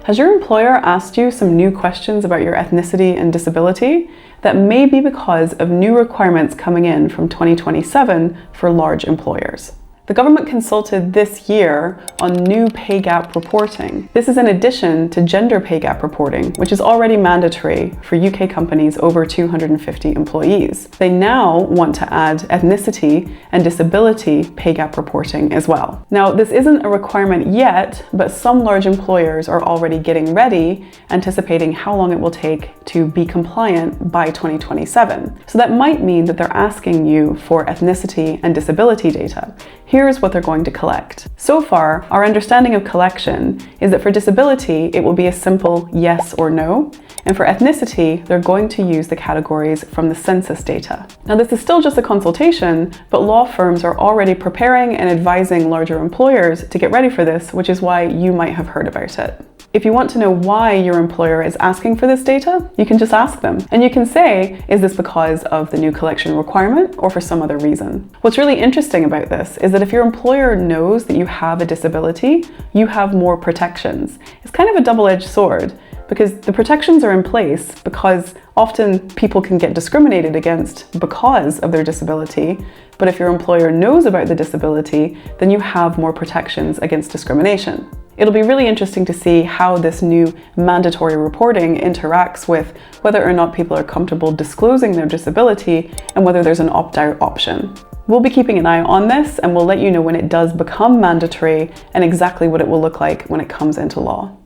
Has your employer asked you some new questions about your ethnicity and disability? That may be because of new requirements coming in from 2027 for large employers. The government consulted this year on new pay gap reporting. This is in addition to gender pay gap reporting, which is already mandatory for UK companies over 250 employees. They now want to add ethnicity and disability pay gap reporting as well. Now, this isn't a requirement yet, but some large employers are already getting ready, anticipating how long it will take to be compliant by 2027. So that might mean that they're asking you for ethnicity and disability data. Here's what they're going to collect. So far, our understanding of collection is that for disability, it will be a simple yes or no. And for ethnicity, they're going to use the categories from the census data. Now, this is still just a consultation, but law firms are already preparing and advising larger employers to get ready for this, which is why you might have heard about it. If you want to know why your employer is asking for this data, you can just ask them. And you can say, is this because of the new collection requirement or for some other reason? What's really interesting about this is that if your employer knows that you have a disability, you have more protections. It's kind of a double-edged sword, because the protections are in place because often people can get discriminated against because of their disability. But if your employer knows about the disability, then you have more protections against discrimination. It'll be really interesting to see how this new mandatory reporting interacts with whether or not people are comfortable disclosing their disability and whether there's an opt-out option. We'll be keeping an eye on this, and we'll let you know when it does become mandatory and exactly what it will look like when it comes into law.